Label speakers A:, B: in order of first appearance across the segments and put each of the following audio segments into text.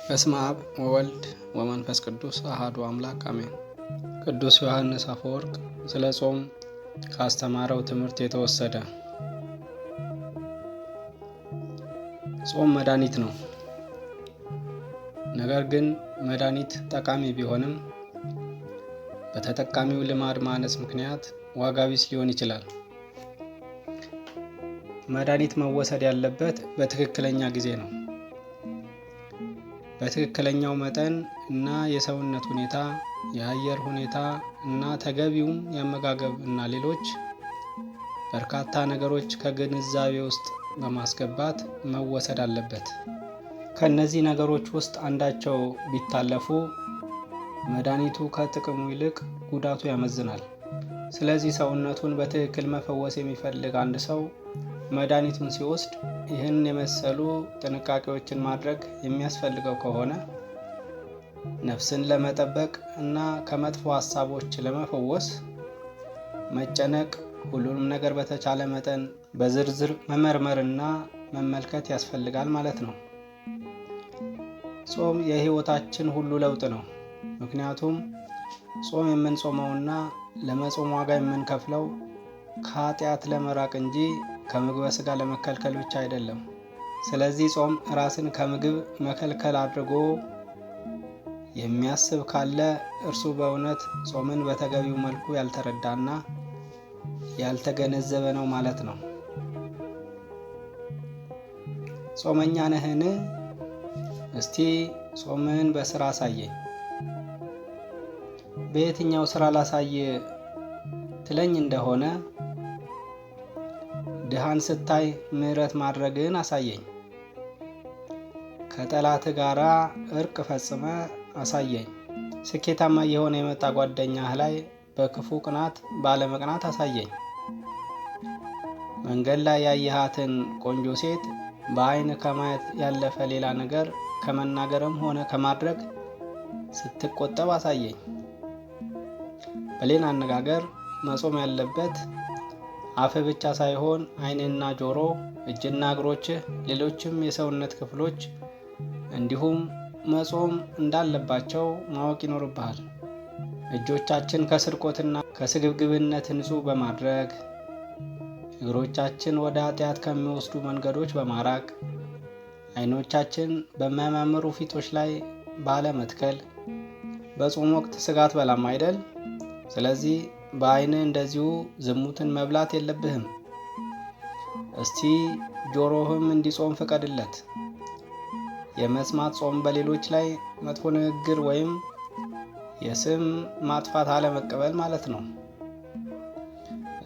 A: በስመ አብ ወወልድ ወመንፈስ ቅዱስ አሐዱ አምላክ አሜን። ቅዱስ ዮሐንስ አፈወርቅ ስለ ጾም ካስተማረው ትምህርት የተወሰደ። ጾም መድኃኒት ነው። ነገር ግን መድኃኒት ጠቃሚ ቢሆንም በተጠቃሚው ልማድ ማነስ ምክንያት ዋጋ ቢስ ሊሆን ይችላል። መድኃኒት መወሰድ ያለበት በትክክለኛ ጊዜ ነው። በትክክለኛው መጠን እና የሰውነት ሁኔታ፣ የአየር ሁኔታ እና ተገቢውን የአመጋገብ እና ሌሎች በርካታ ነገሮች ከግንዛቤ ውስጥ በማስገባት መወሰድ አለበት። ከነዚህ ነገሮች ውስጥ አንዳቸው ቢታለፉ መድኃኒቱ ከጥቅሙ ይልቅ ጉዳቱ ያመዝናል። ስለዚህ ሰውነቱን በትክክል መፈወስ የሚፈልግ አንድ ሰው መድኃኒቱን ሲወስድ ይህን የመሰሉ ጥንቃቄዎችን ማድረግ የሚያስፈልገው ከሆነ ነፍስን ለመጠበቅ እና ከመጥፎ ሀሳቦች ለመፈወስ መጨነቅ፣ ሁሉንም ነገር በተቻለ መጠን በዝርዝር መመርመርና መመልከት ያስፈልጋል ማለት ነው። ጾም የሕይወታችን ሁሉ ለውጥ ነው። ምክንያቱም ጾም የምንጾመውና ለመጾም ዋጋ የምንከፍለው ከኃጢአት ለመራቅ እንጂ ከምግበ ሥጋ ለመከልከል ብቻ አይደለም። ስለዚህ ጾም ራስን ከምግብ መከልከል አድርጎ የሚያስብ ካለ እርሱ በእውነት ጾምን በተገቢው መልኩ ያልተረዳና ያልተገነዘበ ነው ማለት ነው። ጾመኛ ነህን? እስቲ ጾምን በስራ አሳየኝ። በየትኛው ስራ ላሳይ ትለኝ እንደሆነ ድሃን ስታይ ምሕረት ማድረግን አሳየኝ። ከጠላት ጋራ እርቅ ፈጽመ አሳየኝ። ስኬታማ የሆነ የመጣ ጓደኛህ ላይ በክፉ ቅናት ባለመቅናት አሳየኝ። መንገድ ላይ ያየሃትን ቆንጆ ሴት በአይን ከማየት ያለፈ ሌላ ነገር ከመናገርም ሆነ ከማድረግ ስትቆጠብ አሳየኝ። በሌላ አነጋገር መጾም ያለበት አፍ ብቻ ሳይሆን ዓይንና ጆሮ፣ እጅና እግሮችህ፣ ሌሎችም የሰውነት ክፍሎች እንዲሁም መጾም እንዳለባቸው ማወቅ ይኖርብሃል። እጆቻችን ከስርቆትና ከስግብግብነት ንጹህ በማድረግ እግሮቻችን ወደ ኃጢአት ከሚወስዱ መንገዶች በማራቅ ዓይኖቻችን በማያማምሩ ፊቶች ላይ ባለመትከል በጾም ወቅት ስጋት በላም አይደል? ስለዚህ በዓይንህ እንደዚሁ ዝሙትን መብላት የለብህም። እስቲ ጆሮህም እንዲጾም ፍቀድለት። የመስማት ጾም በሌሎች ላይ መጥፎ ንግግር ወይም የስም ማጥፋት አለመቀበል ማለት ነው።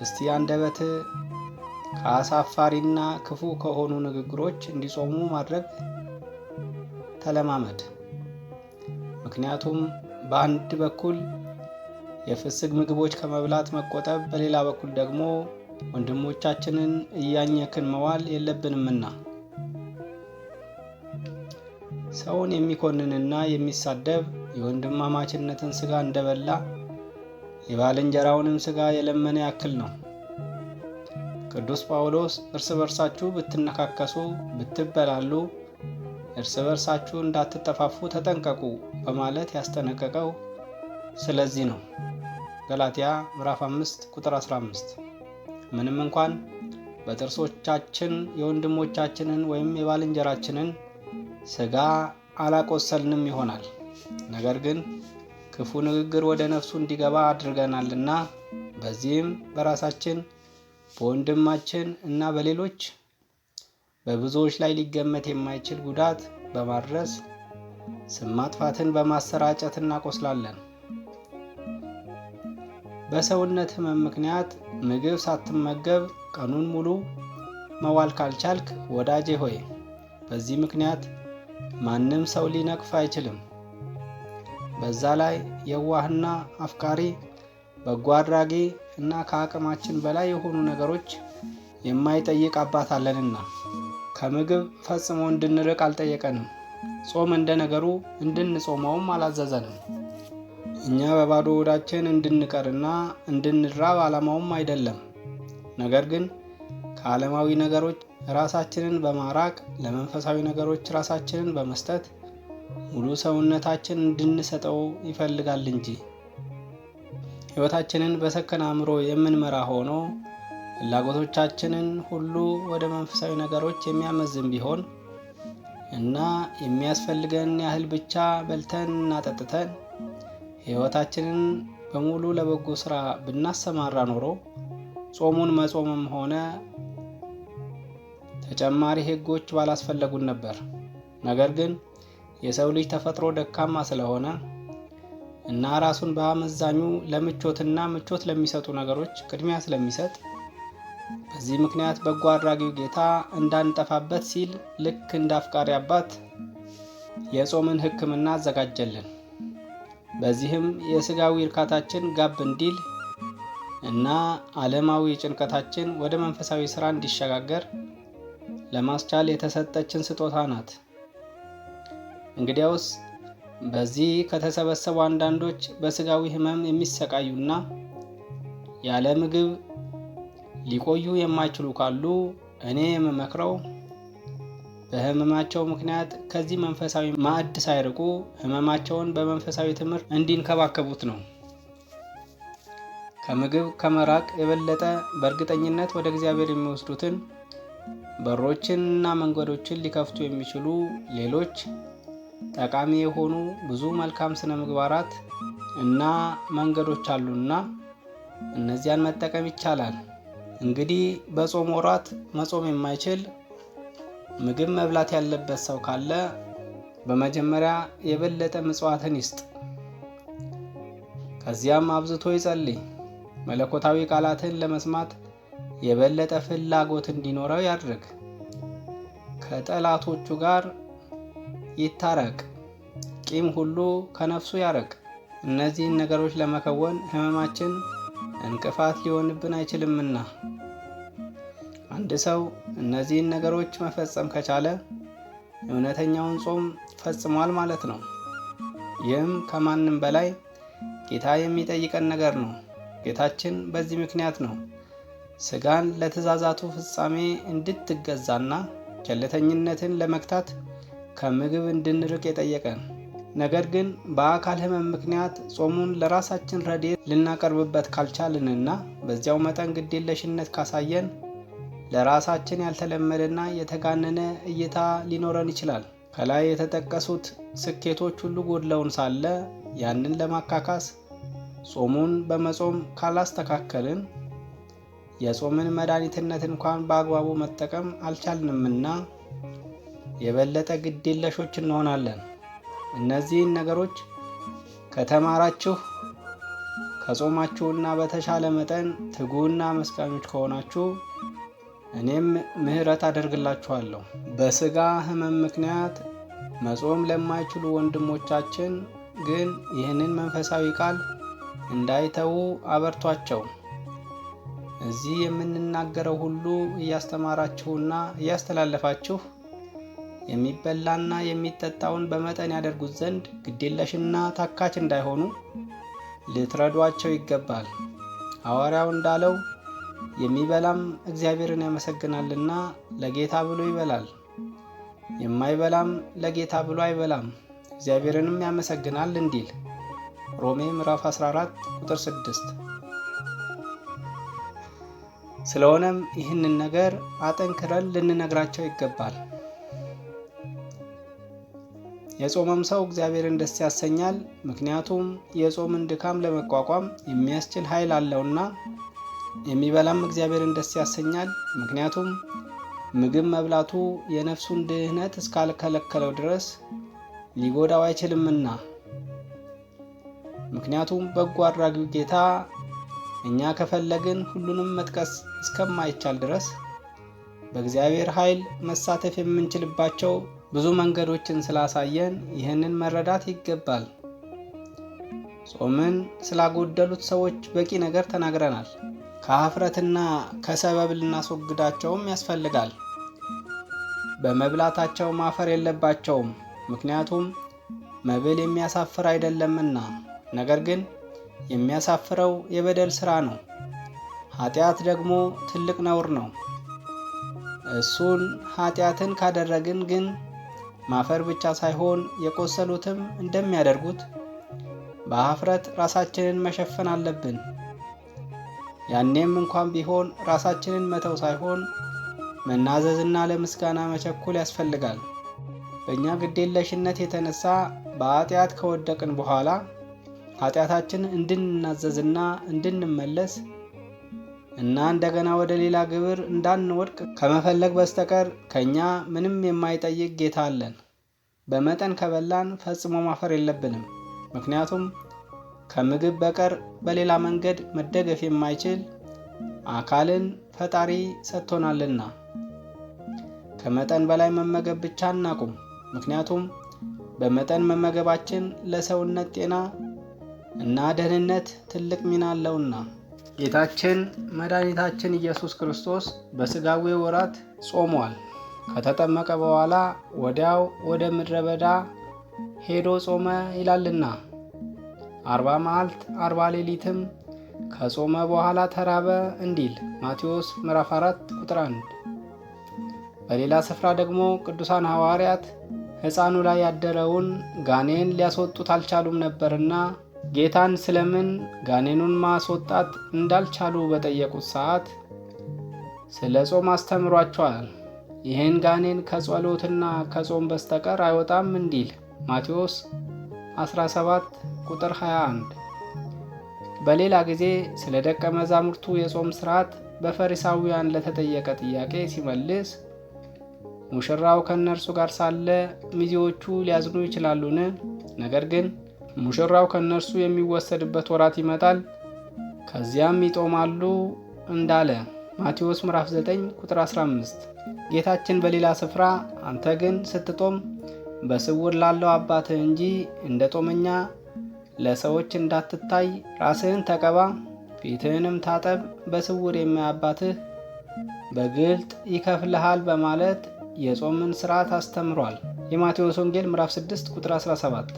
A: እስቲ አንደበትህ ከአሳፋሪና ክፉ ከሆኑ ንግግሮች እንዲጾሙ ማድረግ ተለማመድ። ምክንያቱም በአንድ በኩል የፍስግ ምግቦች ከመብላት መቆጠብ፣ በሌላ በኩል ደግሞ ወንድሞቻችንን እያኘክን መዋል የለብንምና። ሰውን የሚኮንንና የሚሳደብ የወንድማማችነትን ሥጋ እንደበላ የባልንጀራውንም ሥጋ የለመነ ያክል ነው። ቅዱስ ጳውሎስ እርስ በርሳችሁ ብትነካከሱ፣ ብትበላሉ እርስ በርሳችሁ እንዳትጠፋፉ ተጠንቀቁ በማለት ያስጠነቀቀው ስለዚህ ነው። ገላትያ ምዕራፍ 5 ቁጥር 15። ምንም እንኳን በጥርሶቻችን የወንድሞቻችንን ወይም የባልንጀራችንን ሥጋ አላቆሰልንም ይሆናል፣ ነገር ግን ክፉ ንግግር ወደ ነፍሱ እንዲገባ አድርገናልና በዚህም በራሳችን በወንድማችን እና በሌሎች በብዙዎች ላይ ሊገመት የማይችል ጉዳት በማድረስ ስም ማጥፋትን በማሰራጨት እናቆስላለን። በሰውነት ሕመም ምክንያት ምግብ ሳትመገብ ቀኑን ሙሉ መዋል ካልቻልክ ወዳጄ ሆይ በዚህ ምክንያት ማንም ሰው ሊነቅፍ አይችልም። በዛ ላይ የዋህና አፍቃሪ፣ በጎ አድራጊ እና ከአቅማችን በላይ የሆኑ ነገሮች የማይጠይቅ አባት አለንና ከምግብ ፈጽሞ እንድንርቅ አልጠየቀንም። ጾም እንደ ነገሩ እንድንጾመውም አላዘዘንም። እኛ በባዶ ሆዳችን እንድንቀርና እንድንራብ ዓላማውም አይደለም። ነገር ግን ከዓለማዊ ነገሮች ራሳችንን በማራቅ ለመንፈሳዊ ነገሮች ራሳችንን በመስጠት ሙሉ ሰውነታችን እንድንሰጠው ይፈልጋል እንጂ። ሕይወታችንን በሰከነ አእምሮ የምንመራ ሆኖ ፍላጎቶቻችንን ሁሉ ወደ መንፈሳዊ ነገሮች የሚያመዝን ቢሆን እና የሚያስፈልገን ያህል ብቻ በልተን እና ጠጥተን ሕይወታችንን በሙሉ ለበጎ ስራ ብናሰማራ ኖሮ ጾሙን መጾምም ሆነ ተጨማሪ ሕጎች ባላስፈለጉን ነበር። ነገር ግን የሰው ልጅ ተፈጥሮ ደካማ ስለሆነ እና ራሱን በአመዛኙ ለምቾትና ምቾት ለሚሰጡ ነገሮች ቅድሚያ ስለሚሰጥ በዚህ ምክንያት በጎ አድራጊው ጌታ እንዳንጠፋበት ሲል ልክ እንደ አፍቃሪ አባት የጾምን ሕክምና አዘጋጀልን። በዚህም የሥጋዊ እርካታችን ጋብ እንዲል እና ዓለማዊ ጭንቀታችን ወደ መንፈሳዊ ሥራ እንዲሸጋገር ለማስቻል የተሰጠችን ስጦታ ናት። እንግዲያውስ በዚህ ከተሰበሰቡ አንዳንዶች በሥጋዊ ሕመም የሚሰቃዩና ያለ ምግብ ሊቆዩ የማይችሉ ካሉ እኔ የምመክረው በሕመማቸው ምክንያት ከዚህ መንፈሳዊ ማዕድ ሳይርቁ ሕመማቸውን በመንፈሳዊ ትምህርት እንዲንከባከቡት ነው። ከምግብ ከመራቅ የበለጠ በእርግጠኝነት ወደ እግዚአብሔር የሚወስዱትን በሮችን እና መንገዶችን ሊከፍቱ የሚችሉ ሌሎች ጠቃሚ የሆኑ ብዙ መልካም ስነ ምግባራት እና መንገዶች አሉና እነዚያን መጠቀም ይቻላል። እንግዲህ በጾም ወራት መጾም የማይችል ምግብ መብላት ያለበት ሰው ካለ በመጀመሪያ የበለጠ ምጽዋትን ይስጥ። ከዚያም አብዝቶ ይጸልይ። መለኮታዊ ቃላትን ለመስማት የበለጠ ፍላጎት እንዲኖረው ያድርግ። ከጠላቶቹ ጋር ይታረቅ። ቂም ሁሉ ከነፍሱ ያርቅ። እነዚህን ነገሮች ለመከወን ሕመማችን እንቅፋት ሊሆንብን አይችልምና አንድ ሰው እነዚህን ነገሮች መፈጸም ከቻለ እውነተኛውን ጾም ፈጽሟል ማለት ነው። ይህም ከማንም በላይ ጌታ የሚጠይቀን ነገር ነው። ጌታችን በዚህ ምክንያት ነው ሥጋን ለትእዛዛቱ ፍጻሜ እንድትገዛና ቸልተኝነትን ለመግታት ከምግብ እንድንርቅ የጠየቀን። ነገር ግን በአካል ሕመም ምክንያት ጾሙን ለራሳችን ረድኤት ልናቀርብበት ካልቻልንና በዚያው መጠን ግዴለሽነት ካሳየን ለራሳችን ያልተለመደና የተጋነነ እይታ ሊኖረን ይችላል። ከላይ የተጠቀሱት ስኬቶች ሁሉ ጎድለውን ሳለ ያንን ለማካካስ ጾሙን በመጾም ካላስተካከልን የጾምን መድኃኒትነት እንኳን በአግባቡ መጠቀም አልቻልንምና የበለጠ ግዴለሾች እንሆናለን። እነዚህን ነገሮች ከተማራችሁ ከጾማችሁና በተሻለ መጠን ትጉና መስጋኞች ከሆናችሁ እኔም ምሕረት አደርግላችኋለሁ። በሥጋ ሕመም ምክንያት መጾም ለማይችሉ ወንድሞቻችን ግን ይህንን መንፈሳዊ ቃል እንዳይተዉ አበርቷቸው። እዚህ የምንናገረው ሁሉ እያስተማራችሁና እያስተላለፋችሁ የሚበላና የሚጠጣውን በመጠን ያደርጉት ዘንድ ግዴለሽና ታካች እንዳይሆኑ ልትረዷቸው ይገባል። ሐዋርያው እንዳለው የሚበላም እግዚአብሔርን ያመሰግናልና ለጌታ ብሎ ይበላል፣ የማይበላም ለጌታ ብሎ አይበላም እግዚአብሔርንም ያመሰግናል እንዲል ሮሜ ምዕራፍ 14 ቁጥር 6። ስለሆነም ይህንን ነገር አጠንክረን ልንነግራቸው ይገባል። የጾመም ሰው እግዚአብሔርን ደስ ያሰኛል፣ ምክንያቱም የጾምን ድካም ለመቋቋም የሚያስችል ኃይል አለውና። የሚበላም እግዚአብሔርን ደስ ያሰኛል፣ ምክንያቱም ምግብ መብላቱ የነፍሱን ድህነት እስካልከለከለው ድረስ ሊጎዳው አይችልምና። ምክንያቱም በጎ አድራጊው ጌታ እኛ ከፈለግን ሁሉንም መጥቀስ እስከማይቻል ድረስ በእግዚአብሔር ኃይል መሳተፍ የምንችልባቸው ብዙ መንገዶችን ስላሳየን ይህንን መረዳት ይገባል። ጾምን ስላጎደሉት ሰዎች በቂ ነገር ተናግረናል። ከኀፍረትና ከሰበብ ልናስወግዳቸውም ያስፈልጋል። በመብላታቸው ማፈር የለባቸውም፣ ምክንያቱም መብል የሚያሳፍር አይደለምና። ነገር ግን የሚያሳፍረው የበደል ሥራ ነው። ኃጢአት ደግሞ ትልቅ ነውር ነው። እሱን ኃጢአትን ካደረግን ግን ማፈር ብቻ ሳይሆን የቆሰሉትም እንደሚያደርጉት በኀፍረት ራሳችንን መሸፈን አለብን። ያኔም እንኳን ቢሆን ራሳችንን መተው ሳይሆን መናዘዝና ለምስጋና መቸኮል ያስፈልጋል። በእኛ ግዴለሽነት የተነሳ በኃጢአት ከወደቅን በኋላ ኃጢአታችን እንድንናዘዝና እንድንመለስ እና እንደገና ወደ ሌላ ግብር እንዳንወድቅ ከመፈለግ በስተቀር ከኛ ምንም የማይጠይቅ ጌታ አለን። በመጠን ከበላን ፈጽሞ ማፈር የለብንም። ምክንያቱም ከምግብ በቀር በሌላ መንገድ መደገፍ የማይችል አካልን ፈጣሪ ሰጥቶናልና። ከመጠን በላይ መመገብ ብቻ አናቁም። ምክንያቱም በመጠን መመገባችን ለሰውነት ጤና እና ደህንነት ትልቅ ሚና አለውና። ጌታችን መድኃኒታችን ኢየሱስ ክርስቶስ በሥጋዌ ወራት ጾሟል። ከተጠመቀ በኋላ ወዲያው ወደ ምድረ በዳ ሄዶ ጾመ ይላልና 40 መዓልት 40 ሌሊትም ከጾመ በኋላ ተራበ እንዲል ማቴዎስ ምዕራፍ 4 ቁጥር 1። በሌላ ስፍራ ደግሞ ቅዱሳን ሐዋርያት ሕፃኑ ላይ ያደረውን ጋኔን ሊያስወጡት አልቻሉም ነበርና ጌታን ስለምን ጋኔኑን ማስወጣት እንዳልቻሉ በጠየቁት ሰዓት ስለ ጾም አስተምሯቸዋል። ይህን ጋኔን ከጸሎትና ከጾም በስተቀር አይወጣም እንዲል ማቴዎስ 17 ቁጥር 21። በሌላ ጊዜ ስለ ደቀ መዛሙርቱ የጾም ሥርዓት በፈሪሳውያን ለተጠየቀ ጥያቄ ሲመልስ ሙሽራው ከእነርሱ ጋር ሳለ ሚዜዎቹ ሊያዝኑ ይችላሉን? ነገር ግን ሙሽራው ከእነርሱ የሚወሰድበት ወራት ይመጣል፣ ከዚያም ይጦማሉ እንዳለ ማቴዎስ ምዕራፍ 9 ቁጥር 15። ጌታችን በሌላ ስፍራ አንተ ግን ስትጦም በስውር ላለው አባትህ እንጂ እንደ ጦመኛ ለሰዎች እንዳትታይ ራስህን ተቀባ፣ ፊትህንም ታጠብ፣ በስውር የሚያይ አባትህ በግልጥ ይከፍልሃል በማለት የጾምን ሥርዓት አስተምሯል። የማቴዎስ ወንጌል ምዕራፍ 6 ቁጥር 17።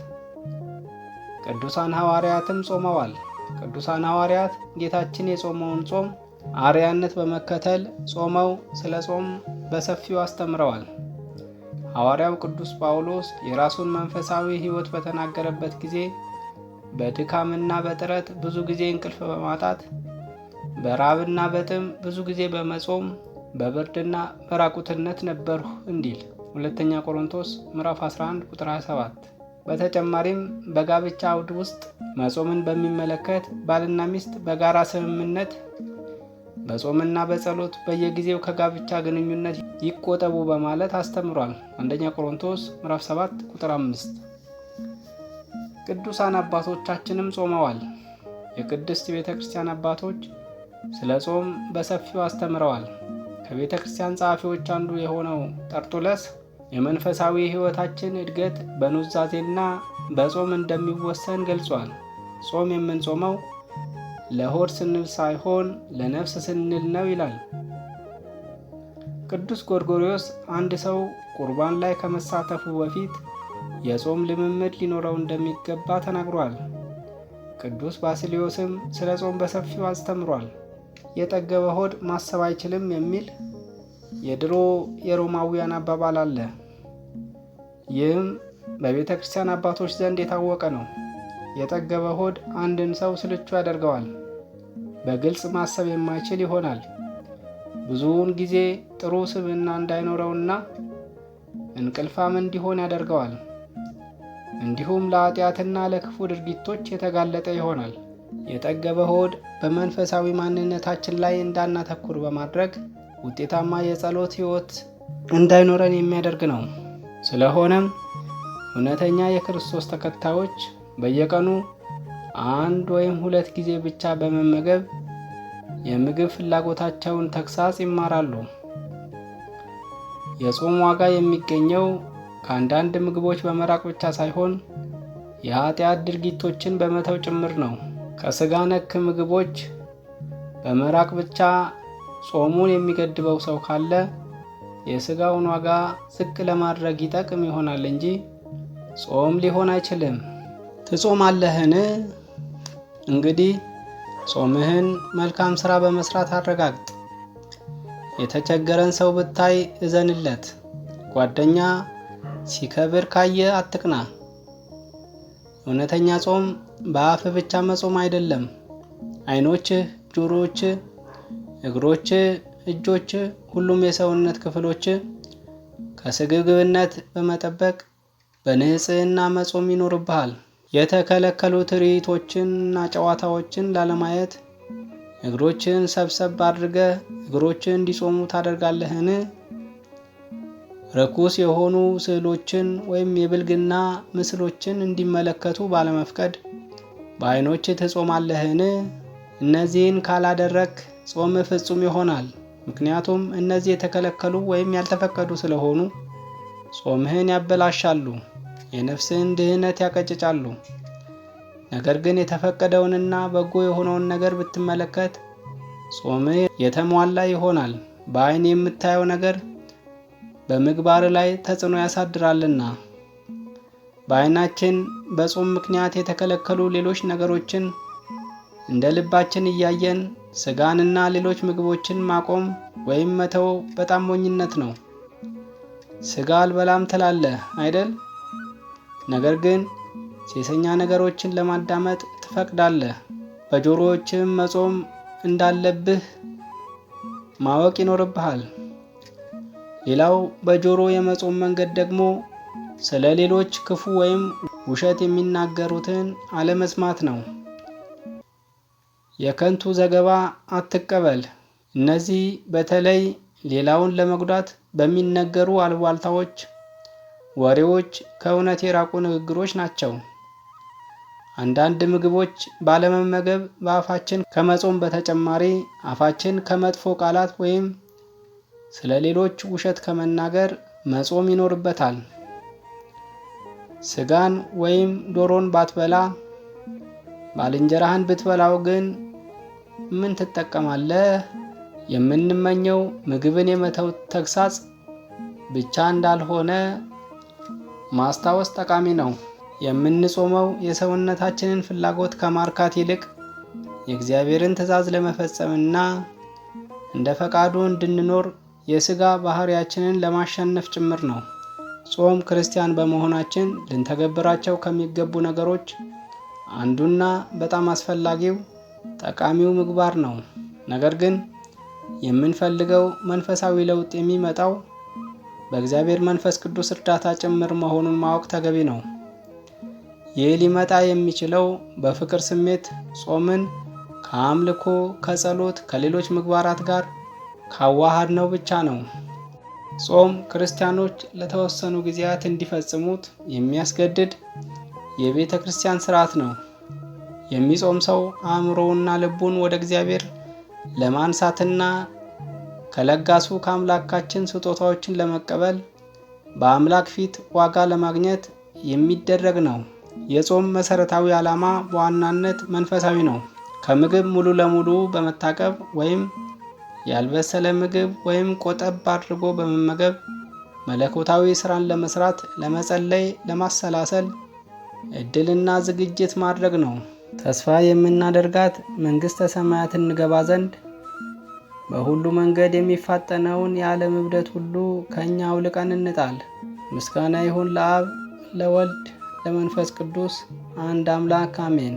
A: ቅዱሳን ሐዋርያትም ጾመዋል። ቅዱሳን ሐዋርያት ጌታችን የጾመውን ጾም አርያነት በመከተል ጾመው ስለ ጾም በሰፊው አስተምረዋል። ሐዋርያው ቅዱስ ጳውሎስ የራሱን መንፈሳዊ ሕይወት በተናገረበት ጊዜ በድካምና በጥረት ብዙ ጊዜ እንቅልፍ በማጣት በራብና በጥም ብዙ ጊዜ በመጾም በብርድና በራቁትነት ነበርሁ እንዲል ሁለተኛ ቆሮንቶስ ምዕራፍ 11 ቁጥር 27። በተጨማሪም በጋብቻ አውድ ውስጥ መጾምን በሚመለከት ባልና ሚስት በጋራ ስምምነት በጾምና በጸሎት በየጊዜው ከጋብቻ ግንኙነት ይቆጠቡ በማለት አስተምሯል። አንደኛ ቆሮንቶስ ምዕራፍ 7 ቁጥር 5። ቅዱሳን አባቶቻችንም ጾመዋል። የቅድስት ቤተ ክርስቲያን አባቶች ስለ ጾም በሰፊው አስተምረዋል። ከቤተ ክርስቲያን ጸሐፊዎች አንዱ የሆነው ጠርጡለስ የመንፈሳዊ ሕይወታችን እድገት በኑዛዜና በጾም እንደሚወሰን ገልጿል። ጾም የምንጾመው ለሆድ ስንል ሳይሆን ለነፍስ ስንል ነው ይላል። ቅዱስ ጎርጎርዮስ አንድ ሰው ቁርባን ላይ ከመሳተፉ በፊት የጾም ልምምድ ሊኖረው እንደሚገባ ተናግሯል። ቅዱስ ባስልዮስም ስለ ጾም በሰፊው አስተምሯል። የጠገበ ሆድ ማሰብ አይችልም የሚል የድሮ የሮማውያን አባባል አለ። ይህም በቤተ ክርስቲያን አባቶች ዘንድ የታወቀ ነው። የጠገበ ሆድ አንድን ሰው ስልቹ ያደርገዋል፣ በግልጽ ማሰብ የማይችል ይሆናል፣ ብዙውን ጊዜ ጥሩ ስብዕና እንዳይኖረውና እንቅልፋም እንዲሆን ያደርገዋል። እንዲሁም ለኃጢአትና ለክፉ ድርጊቶች የተጋለጠ ይሆናል። የጠገበ ሆድ በመንፈሳዊ ማንነታችን ላይ እንዳናተኩር በማድረግ ውጤታማ የጸሎት ሕይወት እንዳይኖረን የሚያደርግ ነው። ስለሆነም እውነተኛ የክርስቶስ ተከታዮች በየቀኑ 1 ወይም 2 ጊዜ ብቻ በመመገብ የምግብ ፍላጎታቸውን ተግሳጽ ይማራሉ። የጾም ዋጋ የሚገኘው ከአንዳንድ ምግቦች በመራቅ ብቻ ሳይሆን የኃጢአት ድርጊቶችን በመተው ጭምር ነው። ከሥጋ ነክ ምግቦች በመራቅ ብቻ ጾሙን የሚገድበው ሰው ካለ የሥጋውን ዋጋ ዝቅ ለማድረግ ይጠቅም ይሆናል እንጂ ጾም ሊሆን አይችልም። ትጾማለህን? እንግዲህ ጾምህን መልካም ሥራ በመስራት አረጋግጥ። የተቸገረን ሰው ብታይ እዘንለት። ጓደኛ ሲከብር ካየ አትቅና። እውነተኛ ጾም በአፍ ብቻ መጾም አይደለም። ዓይኖችህ፣ ጆሮዎችህ፣ እግሮችህ፣ እጆችህ፣ ሁሉም የሰውነት ክፍሎችህ ከስግብግብነት በመጠበቅ በንጽህና መጾም ይኖርብሃል። የተከለከሉ ትርኢቶችንና ጨዋታዎችን ላለማየት እግሮችን ሰብሰብ አድርገህ እግሮችን እንዲጾሙ ታደርጋለህን? ርኩስ የሆኑ ስዕሎችን ወይም የብልግና ምስሎችን እንዲመለከቱ ባለመፍቀድ በዓይኖች ትጾማለህን? እነዚህን ካላደረክ ጾም ፍጹም ይሆናል። ምክንያቱም እነዚህ የተከለከሉ ወይም ያልተፈቀዱ ስለሆኑ ጾምህን ያበላሻሉ፣ የነፍስህን ድህነት ያቀጭጫሉ። ነገር ግን የተፈቀደውንና በጎ የሆነውን ነገር ብትመለከት ጾምህ የተሟላ ይሆናል። በዓይን የምታየው ነገር በምግባር ላይ ተጽዕኖ ያሳድራልና። በዓይናችን በጾም ምክንያት የተከለከሉ ሌሎች ነገሮችን እንደ ልባችን እያየን ስጋንና ሌሎች ምግቦችን ማቆም ወይም መተው በጣም ሞኝነት ነው። ስጋ አልበላም ትላለህ አይደል? ነገር ግን ሴሰኛ ነገሮችን ለማዳመጥ ትፈቅዳለህ። በጆሮዎችም መጾም እንዳለብህ ማወቅ ይኖርብሃል። ሌላው በጆሮ የመጾም መንገድ ደግሞ ስለ ሌሎች ክፉ ወይም ውሸት የሚናገሩትን አለመስማት ነው። የከንቱ ዘገባ አትቀበል። እነዚህ በተለይ ሌላውን ለመጉዳት በሚነገሩ አሉባልታዎች፣ ወሬዎች፣ ከእውነት የራቁ ንግግሮች ናቸው። አንዳንድ ምግቦች ባለመመገብ በአፋችን ከመጾም በተጨማሪ አፋችን ከመጥፎ ቃላት ወይም ስለ ሌሎች ውሸት ከመናገር መጾም ይኖርበታል። ስጋን ወይም ዶሮን ባትበላ ባልንጀራህን ብትበላው ግን ምን ትጠቀማለህ? የምንመኘው ምግብን የመተው ተግሳጽ ብቻ እንዳልሆነ ማስታወስ ጠቃሚ ነው። የምንጾመው የሰውነታችንን ፍላጎት ከማርካት ይልቅ የእግዚአብሔርን ትእዛዝ ለመፈጸምና እንደ ፈቃዱ እንድንኖር የሥጋ ባህሪያችንን ለማሸነፍ ጭምር ነው። ጾም ክርስቲያን በመሆናችን ልንተገብራቸው ከሚገቡ ነገሮች አንዱና በጣም አስፈላጊው ጠቃሚው ምግባር ነው። ነገር ግን የምንፈልገው መንፈሳዊ ለውጥ የሚመጣው በእግዚአብሔር መንፈስ ቅዱስ እርዳታ ጭምር መሆኑን ማወቅ ተገቢ ነው። ይህ ሊመጣ የሚችለው በፍቅር ስሜት ጾምን ከአምልኮ፣ ከጸሎት፣ ከሌሎች ምግባራት ጋር ካዋሃድ ነው ብቻ ነው። ጾም ክርስቲያኖች ለተወሰኑ ጊዜያት እንዲፈጽሙት የሚያስገድድ የቤተ ክርስቲያን ሥርዓት ነው። የሚጾም ሰው አእምሮውና ልቡን ወደ እግዚአብሔር ለማንሳትና ከለጋሱ ከአምላካችን ስጦታዎችን ለመቀበል በአምላክ ፊት ዋጋ ለማግኘት የሚደረግ ነው። የጾም መሰረታዊ ዓላማ በዋናነት መንፈሳዊ ነው። ከምግብ ሙሉ ለሙሉ በመታቀብ ወይም ያልበሰለ ምግብ ወይም ቆጠብ አድርጎ በመመገብ መለኮታዊ ስራን ለመስራት፣ ለመጸለይ፣ ለማሰላሰል እድልና ዝግጅት ማድረግ ነው። ተስፋ የምናደርጋት መንግሥተ ሰማያት እንገባ ዘንድ በሁሉ መንገድ የሚፋጠነውን የዓለም እብደት ሁሉ ከእኛ አውልቀን እንጣል። ምስጋና ይሁን ለአብ፣ ለወልድ፣ ለመንፈስ ቅዱስ አንድ አምላክ አሜን።